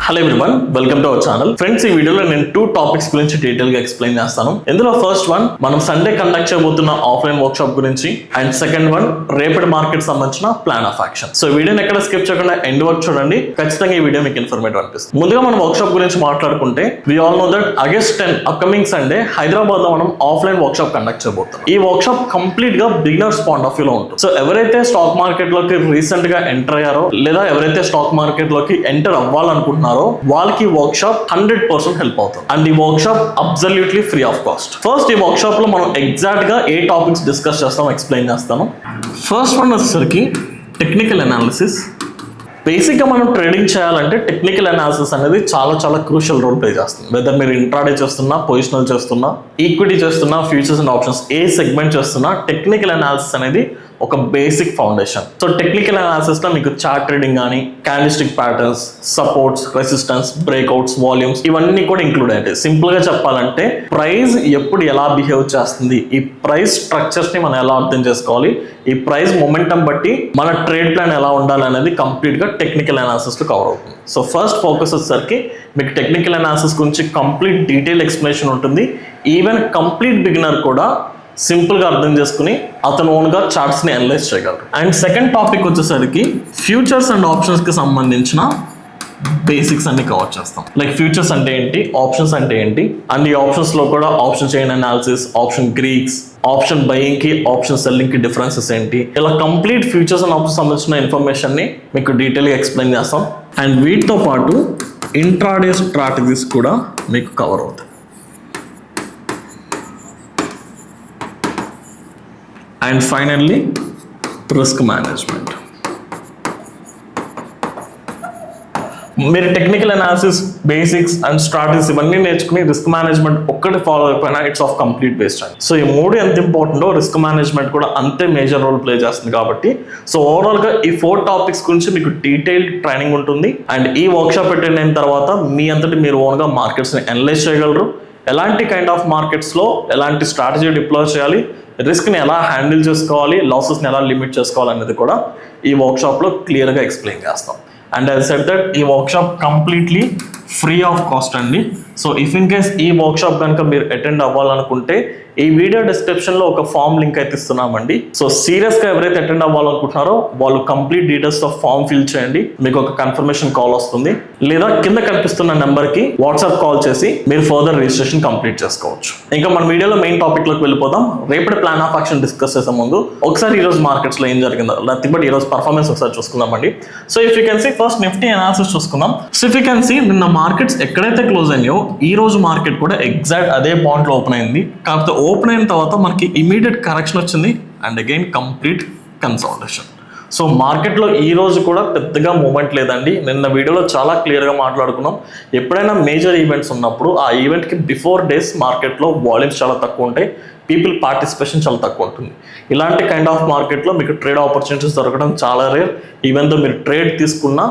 Hello everyone, welcome to our channel. Friends, ఈ వీడియోలో నేను 2 టాపిక్స్ గురించి డీటెయిల్ గా ఎక్స్ప్లెయిన్ చేస్తాను. ఇందులో ఫస్ట్ వన్ మనం సండే కండక్ట్ చేయబోతున్న ఆఫ్లైన్ వర్క్ షాప్ గురించి, అండ్ సెకండ్ వన్ రేపటి మార్కెట్ సంబంధించిన ప్లాన్ ఆఫ్ యాక్షన్. సో వీడియోని ఎక్కడ స్కిప్ చేయకుండా ఎండ్ వరకు చూడండి. ఖచ్చితంగా ఈ వీడియో మీకు ఇన్ఫర్మేటివ్ అనిపిస్తుంది. ముందుగా మనం వర్క్ షాప్ గురించి మాట్లాడుకుంటే, we all know that August 10 upcoming Sunday Hyderabad లో మనం ఆఫ్లైన్ వర్క్ షాప్ కండక్ట్ చేయబోతున్నాం. ఈ వర్క్ షాప్ కంప్లీట్ గా బిగినర్స్ పాయింట్ ఆఫ్ వ్యూ లో ఉంటుంది. సో ఎవరైతే స్టాక్ మార్కెట్ లోకి రీసెంట్ గా ఎంటర్ అయ్యారో, లేదా ఎవరైతే స్టాక్ మార్కెట్ లోకి ఎంటర్ అవ్వాలనుకుంటున్నారో వాళ్ళకి వర్క్ షాప్ 100% హెల్ప్ అవుతుంది. అండ్ ఈ workshop absolutely free of cost. First ఈ వర్క్ షాప్ లో మనం ఎగ్జాక్ట్ గా ఏ టాపిక్స్ డిస్కస్ చేస్తాం ఎక్స్ప్లెయిన్ చేస్తాను. ఫస్ట్ వన్ వచ్చేసరికి టెక్నికల్ అనాలిసిస్. బేసిక్గా మనం ట్రేడింగ్ చేయాలంటే టెక్నికల్ అనాలిసిస్ అనేది చాలా క్రూషియల్ రోల్ ప్లే చేస్తుంది. వెదర్ మీరు ఇంట్రాడే చేస్తున్నా, పొజిషనల్ చేస్తున్నా, ఈక్విటీ చేస్తున్నా, futures and options A segment చేస్తున్నా, టెక్నికల్ అనాలిసిస్ అనేది ఒక basic foundation. So technical analysis లో మీకు చార్ట్ ట్రేడింగ్ కానీ, candlestick patterns, supports, resistance, breakouts, volumes ఇవన్నీ కూడా ఇంక్లూడ్ అవుతాయి. సింపుల్ గా చెప్పాలంటే ప్రైస్ ఎప్పుడు ఎలా బిహేవ్ చేస్తుంది, ఈ ప్రైస్ స్ట్రక్చర్స్ ని మనం ఎలా అర్థం చేసుకోవాలి, ఈ ప్రైస్ మొమెంటం బట్టి మన ట్రేడ్ ప్లాన్ ఎలా ఉండాలి అనేది కంప్లీట్ గా టెక్నికల్ అనాలిసిస్ లో కవర్ అవుతుంది. సో ఫస్ట్ ఫోకస్ వచ్చేసరికి మీకు టెక్నికల్ అనాలిసిస్ గురించి కంప్లీట్ డీటెయిల్ ఎక్స్ప్లెనేషన్ ఉంటుంది. ఈవెన్ కంప్లీట్ బిగినర్ కూడా సింపుల్ గా అర్థం చేసుకుని అతను ఓన్ గా చార్ట్స్ ని అనలైజ్ చేయగలరు. అండ్ సెకండ్ టాపిక్ వచ్చేసరికి ఫ్యూచర్స్ అండ్ ఆప్షన్స్ కి సంబంధించిన బేసిక్స్ అన్ని కవర్ చేస్తాం. లైక్ ఫ్యూచర్స్ అంటే ఏంటి, ఆప్షన్స్ అంటే ఏంటి, అండ్ ఈ ఆప్షన్స్ లో కూడా option chain analysis, option Greeks, option buying కి, ఆప్షన్ సెల్లింగ్ కి డిఫరెన్సెస్ ఏంటి, ఇలా కంప్లీట్ ఫ్యూచర్స్ అండ్ ఆప్షన్స్ సంబంధించిన ఇన్ఫర్మేషన్ ని మీకు డీటెయిల్ గా ఎక్స్ప్లెయిన్ చేస్తాం. అండ్ వీటితో పాటు ఇంట్రాడే స్ట్రాటజీస్ కూడా మీకు కవర్ అవుతాయి. And finally risk management. మీరు technical analysis, basics and strategies ఇవన్నీ నేర్చుకుని రిస్క్ మేనేజ్మెంట్ ఒక్కటి ఫాలో అయిపోయినా ఇట్స్ ఆఫ్ కంప్లీట్ వేస్ట్ అండి. సో ఈ మూడు ఎంత ఇంపార్టెంటో రిస్క్ మేనేజ్మెంట్ కూడా అంతే మేజర్ రోల్ ప్లే చేస్తుంది కాబట్టి, సో ఓవరాల్ గా ఈ 4 టాపిక్స్ గురించి మీకు డీటెయిల్డ్ ట్రైనింగ్ ఉంటుంది. అండ్ ఈ వర్క్ షాప్ అటెండ్ అయిన తర్వాత మీ అంతటి మీరు ఓన్ గా మార్కెట్స్ ని అనలైజ్ చేయగలరు. ఎలాంటి కైండ్ ఆఫ్ మార్కెట్స్ లో ఎలాంటి స్ట్రాటజీ డిప్లాయ్ చేయాలి, రిస్క్ ని ఎలా హ్యాండిల్ చేసుకోవాలి, లాసెస్ ని ఎలా లిమిట్ చేసుకోవాలి అనేది కూడా ఈ వర్క్ షాప్ లో క్లియర్ గా ఎక్స్ప్లెయిన్ చేస్తాం. అండ్ ఐ సెడ్ దట్ ఈ work shop completely free of cost అండి. సో ఇఫ్ ఇన్ కేస్ ఈ వర్క్ షాప్ కనుక మీరు అటెండ్ అవ్వాలనుకుంటే ఈ వీడియో డిస్క్రిప్షన్ లో ఒక ఫామ్ లింక్ అయితే ఇస్తున్నామండి. సో సీరియస్ గా ఎవరైతే అటెండ్ అవ్వాలనుకుంటున్నారో వాళ్ళు కంప్లీట్ డీటెయిల్స్ తో ఫామ్ ఫిల్ చేయండి. మీకు ఒక కన్ఫర్మేషన్ కాల్ వస్తుంది, లేదా కింద కనిపిస్తున్న నెంబర్ కి వాట్సాప్ కాల్ చేసి మీరు ఫర్దర్ రిజిస్ట్రేషన్ కంప్లీట్ చేసుకోవచ్చు. ఇంకా మన వీడియోలో మెయిన్ టాపిక్ లోకి వెళ్ళిపోదాం. రేపటి ప్లాన్ ఆఫ్ యాక్షన్ డిస్కస్ చేసే ముందు ఒకసారి ఈ రోజు మార్కెట్స్ లో ఏం జరిగిందో, లేకపోతే ఈ రోజు పర్ఫార్మెన్స్ ఒకసారి చూసుకుందామండి. So if you can see first Nifty analysis చూసుకుందాం. So if you can see నిన్న మార్కెట్స్ ఎక్కడైతే క్లోజ్ అయినాయో ఈ రోజు మార్కెట్ కూడా ఎగ్జాక్ట్ అదే పాయింట్ లో ఓపెన్ అయింది. కాకపోతే ఓపెన్ అయిన తర్వాత మనకి ఇమీడియట్ కరెక్షన్ వచ్చింది and again complete consolidation. So మార్కెట్లో ఈ రోజు కూడా పెద్దగా మూమెంట్ లేదండి. నిన్న వీడియోలో చాలా క్లియర్గా మాట్లాడుకున్నాం. ఎప్పుడైనా మేజర్ ఈవెంట్స్ ఉన్నప్పుడు ఆ ఈవెంట్కి బిఫోర్ డేస్ మార్కెట్లో వాల్యూమ్స్ చాలా తక్కువ ఉంటాయి, పీపుల్ పార్టిసిపేషన్ చాలా తక్కువ ఉంటుంది. ఇలాంటి కైండ్ ఆఫ్ మార్కెట్లో మీకు ట్రేడ్ ఆపర్చునిటీస్ దొరకడం చాలా రేర్. ఈవెన్ దో మీరు ట్రేడ్ తీసుకున్నా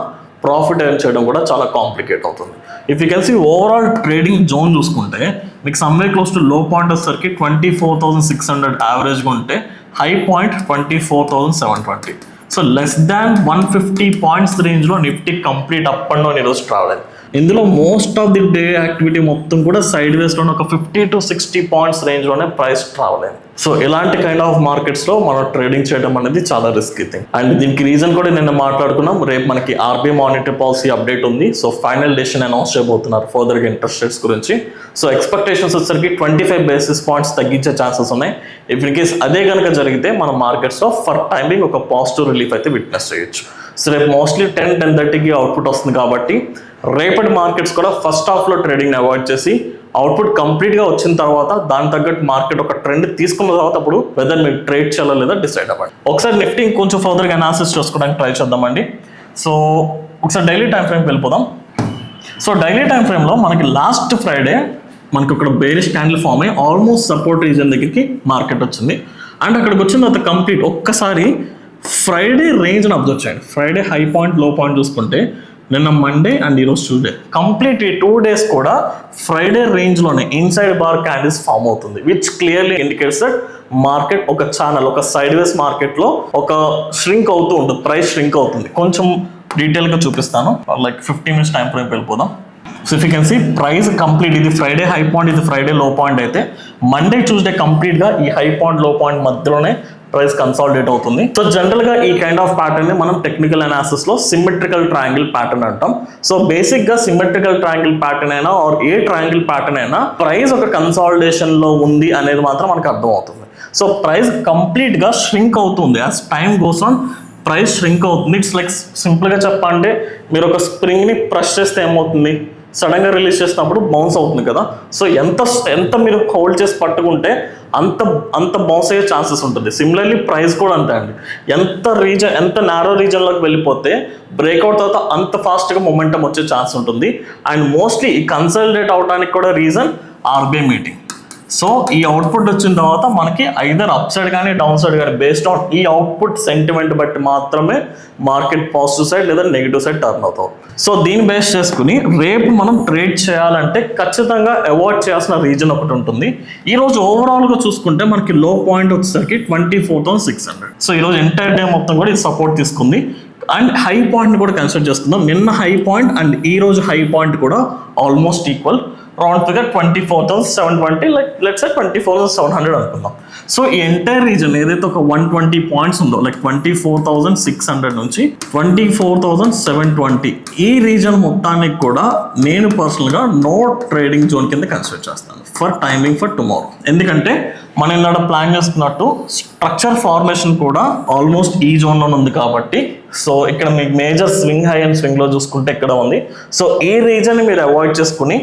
ప్రాఫిట్ ఎర్న్ చేయడం కూడా చాలా కాంప్లికేట్ అవుతుంది. If you can see overall trading zone చూసుకుంటే మీకు some way close to low point వచ్చేసరికి 24,600 యావరేజ్గా ఉంటే high point 24,720. So less than 150 points రేంజ్లో Nifty complete up and down ఈరోజు ట్రావెల్ అయింది. ఇందులో most of the day activity మొత్తం కూడా సైడ్ వేస్లోనే ఒక 50 to 60 పాయింట్స్ రేంజ్లోనే ప్రైస్ ట్రావెల్ అయింది. సో ఇలాంటి కైండ్ ఆఫ్ మార్కెట్స్లో మనం ట్రేడింగ్ చేయడం అనేది చాలా రిస్కీ థింగ్. అండ్ దీనికి రీజన్ కూడా నిన్న మాట్లాడుకున్నాం. రేపు మనకి ఆర్బీఐ మానిటరీ పాలసీ అప్డేట్ ఉంది. సో ఫైనల్ డెసిషన్ అనౌన్స్ చేయబోతున్నారు ఫర్దర్గా ఇంట్రెస్ట్ రేట్స్ గురించి. సో ఎక్స్పెక్టేషన్స్ వచ్చేసరికి 25 బేసిస్ పాయింట్స్ తగ్గించే ఛాన్సెస్ ఉన్నాయి. ఇఫ్ ఇన్ కేస్ అదే కనుక జరిగితే మన మార్కెట్స్లో ఫర్ టైమింగ్ ఒక పాజిటివ్ రిలీఫ్ అయితే విట్నెస్ చేయొచ్చు. సో రేపు మోస్ట్లీ 10-10:30కి అవుట్పుట్ వస్తుంది కాబట్టి రేపటి మార్కెట్స్ కూడా ఫస్ట్ హాఫ్లో ట్రేడింగ్ అవాయిడ్ చేసి అవుట్పుట్ కంప్లీట్గా వచ్చిన తర్వాత దాని తగ్గట్టు మార్కెట్ ఒక ట్రెండ్ తీసుకున్న తర్వాత అప్పుడు వెదర్ మీరు ట్రేడ్ చేయాలో లేదా డిసైడ్ అవ్వండి. ఒకసారి నిఫ్టీ కొంచెం ఫర్దర్గా అనాలిసిస్ చేసుకోవడానికి ట్రై చేద్దామండి. సో ఒకసారి డైలీ టైం ఫ్రేమ్కి వెళ్ళిపోదాం. సో డైలీ టైం ఫ్రేమ్లో మనకి లాస్ట్ ఫ్రైడే మనకి ఒక బేరిష్ క్యాండిల్ ఫామ్ అయ్యి ఆల్మోస్ట్ సపోర్ట్ రీజన్ దగ్గరికి మార్కెట్ వచ్చింది. అండ్ అక్కడికి వచ్చిన తర్వాత కంప్లీట్ ఒక్కసారి ఫ్రైడే రేంజ్ని అబ్జర్వ్ చేయండి. Friday high point low point చూసుకుంటే నిన్న మండే అండ్ ఈరోజు ట్యూస్డే కంప్లీట్ ఈ 2 days కూడా ఫ్రైడే రేంజ్లోనే ఇన్సైడ్ బార్ క్యాండిల్స్ ఫామ్ అవుతుంది, which clearly indicates that market ఒక ఛానల్, ఒక సైడ్ వేస్ మార్కెట్లో ఒక ష్రింక్ అవుతూ ఉంటుంది, ప్రైస్ ష్రింక్ అవుతుంది. కొంచెం డీటెయిల్గా చూపిస్తాను. లైక్ 15 minutes టైం ఫ్రేమ్ వెళ్ళిపోదాం. So if you can see price complete, ఇది ఫ్రైడే హై పాయింట్, ఇది ఫ్రైడే లో పాయింట్ అయితే మండే ట్యూస్డే కంప్లీట్గా ఈ హై పాయింట్ లో పాయింట్ మధ్యలోనే ప్రైస్ కన్సాలిడేట్ అవుతుంది. సో జనరల్ గా ఈ కైండ్ ఆఫ్ ప్యాటర్న్ ని మనం టెక్నికల్ అనాలిసిస్ లో సిమెట్రికల్ ట్రయాంగిల్ ప్యాటర్న్ అంటాం. సో బేసిక్ గా సిమెట్రికల్ ట్రయాంగిల్ ప్యాటర్న్ అయినా ఆర్ ఏ ట్రయాంగిల్ ప్యాటర్న్ అయినా ప్రైస్ ఒక కన్సాలిడేషన్ లో ఉంది అనేది మాత్రం మనకు అర్థం అవుతుంది. సో ప్రైస్ కంప్లీట్ గా ష్రింక్ అవుతుంది as time goes on. Price shrink అవుతుంది. ఇట్స్ లైక్ సింపుల్ గా చెప్పాలంటే మీరు ఒక స్ప్రింగ్ ని ప్రెస్ చేస్తే ఏమవుతుంది, సడన్ గా రిలీజ్ చేసినప్పుడు బౌన్స్ అవుతుంది కదా. సో ఎంత మీరు హోల్డ్ చేసి పట్టుకుంటే అంత బౌన్స్ అయ్యే ఛాన్సెస్ ఉంటుంది. సిమిలర్లీ ప్రైస్ కూడా అంతే అండి. ఎంత నారో రీజన్లోకి వెళ్ళిపోతే బ్రేక్అవుట్ తర్వాత అంత ఫాస్ట్గా మొమెంటం వచ్చే ఛాన్స్ ఉంటుంది. అండ్ మోస్ట్లీ ఈ కన్సల్టేట్ అవడానికి కూడా రీజన్ ఆర్బీఐ మీటింగ్. సో ఈ అవుట్పుట్ వచ్చిన తర్వాత మనకి ఐదర్ అప్ సైడ్ కానీ డౌన్ సైడ్ కానీ బేస్డ్ ఆన్ ఈ అవుట్పుట్ సెంటిమెంట్ బట్టి మాత్రమే మార్కెట్ పాజిటివ్ సైడ్ లేదా నెగిటివ్ సైడ్ టర్న్ అవుతాం. సో దీన్ని బేస్ చేసుకుని రేపు మనం ట్రేడ్ చేయాలంటే ఖచ్చితంగా అవాయిడ్ చేయాల్సిన రీజన్ ఒకటి ఉంటుంది. ఈ రోజు ఓవరాల్గా చూసుకుంటే మనకి లో పాయింట్ వచ్చేసరికి 24,600. సో ఈరోజు ఎంటైర్ డే మొత్తం కూడా ఇది సపోర్ట్ తీసుకుంది. అండ్ హై పాయింట్ కూడా కన్సిడర్ చేసుకుందాం. నిన్న హై పాయింట్ అండ్ ఈ రోజు హై పాయింట్ కూడా almost equal. Round figure 24,720, like let's say 24,700 అనుకుందాం. సో ఈ ఎంటైర్ రీజన్ ఏదైతే ఒక 120 పాయింట్స్ ఉందో, లైక్ 24,600 నుంచి 24,720 ఈ రీజన్ మొత్తానికి కూడా నేను పర్సనల్గా నో ట్రేడింగ్ జోన్ కింద కన్సిడర్ చేస్తాను ఫర్ టైమింగ్ ఫర్ టుమారో. ఎందుకంటే మనం ఇక్కడ ప్లాన్ చేసుకున్నట్టు స్ట్రక్చర్ ఫార్మేషన్ కూడా ఆల్మోస్ట్ ఈ జోన్లో ఉంది కాబట్టి, సో ఇక్కడ మీకు మేజర్ స్వింగ్ హై అండ్ స్వింగ్లో చూసుకుంటే ఇక్కడ ఉంది. సో ఈ రీజన్ని మీరు అవాయిడ్ చేసుకుని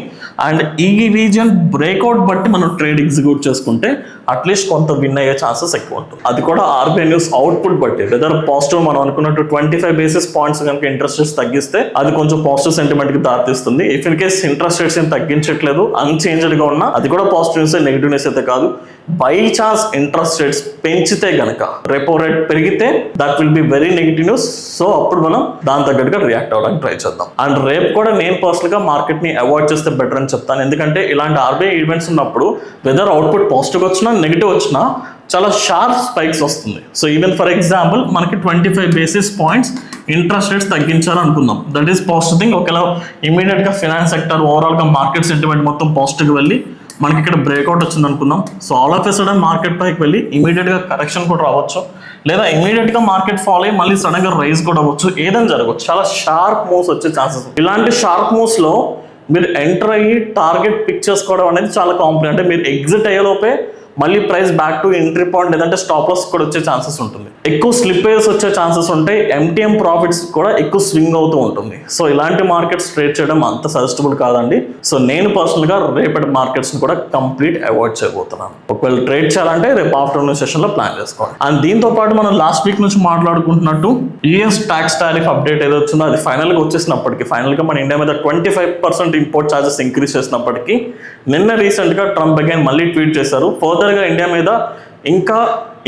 అండ్ ఈ రీజన్ బ్రేక్అవుట్ బట్టి మనం ట్రేడ్ ఎగ్జిక్యూట్ చేసుకుంటే అట్లీస్ట్ కొంత విన్ అయ్యే ఛాన్సెస్ ఎక్కువ ఉంటుంది. అది కూడా ఆర్బీఐ న్యూస్ అవుట్పుట్ బట్టి వెదర్ పాజిటివ్ మనం అనుకున్నట్టు 25 basis points కనుక ఇంట్రెస్ట్ రేట్స్ తగ్గిస్తే అది కొంచెం పాజిటివ్ సెంటిమెంట్కి దారితీస్తుంది. If in case interest rates ఏం తగ్గించట్లేదు, అన్చేంజ్డ్గా ఉన్నా అది కూడా పాజిటివ్ న్యూస్, నెగిటివ్ న్యూస్ అయితే కాదు. బై ఛాన్స్ ఇంట్రెస్ట్ రేట్స్ పెంచితే గనక, రెపో రేట్ పెరిగితే that will be very negative news. So అప్పుడు మనం దాని తగ్గట్టుగా రియాక్ట్ అవ్వడానికి ట్రై చేద్దాం. అండ్ రేపు కూడా నేను పర్సనల్గా మార్కెట్ని అవాయిడ్ చేస్తే బెటర్ అని చెప్తాను. ఎందుకంటే ఇలాంటి ఆర్బీఐ ఈవెంట్స్ ఉన్నప్పుడు వెదర్ అవుట్పుట్ పాజిటివ్ వచ్చినా నెగిటివ్ వచ్చినా చాలా షార్ప్ స్పైక్స్ వస్తుంది. సో ఈవెన్ ఫర్ ఎగ్జాంపుల్ మనకి 25 basis points ఇంట్రెస్ట్ రేట్స్ తగ్గించారు అనుకుందాం, దట్ ఈస్ పాజిటివ్ థింగ్. ఒకవేళ ఇమీడియట్గా ఫైనాన్స్ సెక్టర్ ఓవరాల్గా మార్కెట్ సెంటిమెంట్ మొత్తం పాజిటివ్గా వెళ్ళి మనకి ఇక్కడ బ్రేక్అవుట్ వచ్చింది అనుకుందాం. So all of a sudden market పైకి వెళ్ళి ఇమీడియట్గా కరెక్షన్ కూడా రావచ్చు, లేదా ఇమీడియట్గా మార్కెట్ ఫాల్ అయ్యి మళ్ళీ సడన్గా రైజ్ కూడా అవ్వచ్చు, ఏదైనా జరగవచ్చు. చాలా షార్ప్ మూవ్స్ వచ్చే ఛాన్సెస్. ఇలాంటి షార్ప్ మూవ్స్లో మీరు ఎంటర్ అయ్యి టార్గెట్ పిక్ చేసుకోవడం అనేది చాలా కాంప్లికేట్. అంటే మీరు ఎగ్జిట్ అయ్యేలోపే మళ్ళీ price back to entry point లేదంటే స్టాప్ లాస్ కూడా వచ్చే ఛాన్సెస్ ఉంటుంది. ఎక్కువ స్లిప్పేజెస్ వచ్చే ఛాన్సెస్ ఉంటాయి. MTM ప్రాఫిట్స్ కూడా ఎక్కువ స్వింగ్ అవుతూ ఉంటుంది. సో ఇలాంటి మార్కెట్స్ ట్రేడ్ చేయడం అంత సజెస్టబుల్ కాదండి. సో నేను పర్సనల్గా రేపటి మార్కెట్స్ని కూడా కంప్లీట్ అవాయిడ్ చేయబోతున్నాను. ఒకవేళ ట్రేడ్ చేయాలంటే రేపు ఆఫ్టర్నూన్ సెషన్లో ప్లాన్ చేసుకోండి. అండ్ దీంతో పాటు మనం లాస్ట్ వీక్ నుంచి మాట్లాడుకుంటున్నట్టు US ట్యాక్స్ టారిఫ్ అప్డేట్ ఏదో వచ్చిందో అది ఫైనల్గా వచ్చేసినప్పటికీ, ఫైనల్గా మన ఇండియా మీద 25% ఇంపోర్ట్ ఛార్జెస్ ఇంక్రీజ్ చేసినప్పటికీ నిన్న రీసెంట్గా ట్రంప్ అగైన్ మళ్ళీ ట్వీట్ చేశారు. ఫర్దర్గా ఇండియా మీద ఇంకా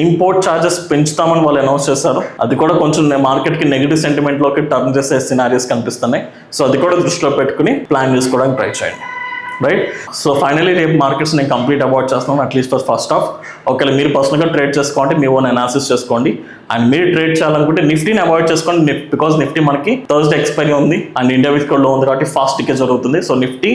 ఇంపోర్ట్ ఛార్జెస్ పెంచుతామని వాళ్ళు అనౌన్స్ చేశారు. అది కూడా కొంచెం మార్కెట్కి నెగిటివ్ సెంటిమెంట్లోకి టర్న్ చేసే సినారియోస్ కనిపిస్తున్నాయి. సో అది కూడా దృష్టిలో పెట్టుకుని ప్లాన్ చేసుకోవడానికి ట్రై చేయండి. రైట్. సో ఫైనలీ రేపు మార్కెట్స్ నేను కంప్లీట్ అవాయిడ్ చేస్తున్నాను అట్లీస్ట్ ఫర్ ఫస్ట్ హాఫ్. ఒకవేళ మీరు పర్సనల్గా ట్రేడ్ చేసుకోండి, మీ ఓన్ అనాలిసిస్ చేసుకోండి. అండ్ మీరు ట్రేడ్ చేయాలనుకుంటే నిఫ్టీని అవాయిడ్ చేసుకోండి, బికాస్ నిఫ్టీ మనకి థర్స్డే ఎక్స్పైరీ ఉంది అండ్ ఇండియా వీక్ లో ఉంది కాబట్టి ఫాస్ట్ టికెట్ జరుగుతుంది. సో నిఫ్టీ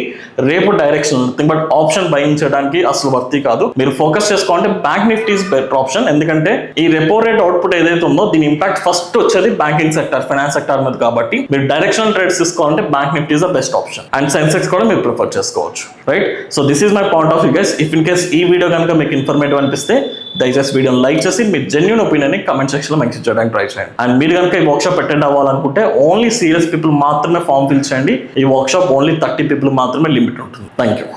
రేపు direction nothing but option buying చేయడానికి అసలు వర్తి కాదు. మీరు ఫోకస్ చేసుకోండి bank Nifty is better option. ఎందుకంటే ఈ రెపో రేట్ అవుట్పుట్ ఏదైతే ఉందో దీని ఇంపాక్ట్ ఫస్ట్ వచ్చేది బ్యాంకింగ్ సెక్టర్, ఫైనాన్స్ సెక్టర్ మీద కాబట్టి మీరు డైరెక్షన్ ట్రేడ్స్ తీసుకోవాలంటే bank Nifty is the best option. And Sensex కూడా మీరు ప్రిఫర్ చేసుకోవచ్చు. Right. So this is my point of view guys. If in case ఈ వీడియో కనుక మీకు ఇన్ఫర్మేటివ్ అనిపిస్తే దయచేసి వీడియోని లైక్ చేసి మీ జెన్యూన్ ఒపీనియన్ ని కమెంట్ సెక్షన్ లో మెన్షన్ చేయడానికి ట్రై చేయండి. అండ్ మీరు కనుక ఈ వర్క్షాప్ అటెండ్ అవ్వాలనుకుంటే ఓన్లీ సీరియస్ పీపుల్ మాత్రమే ఫామ్ ఫిల్ చేయండి. ఈ వర్క్షాప్ ఓన్లీ 30 people మాత్రమే లిమిట్ ఉంటుంది. Thank you.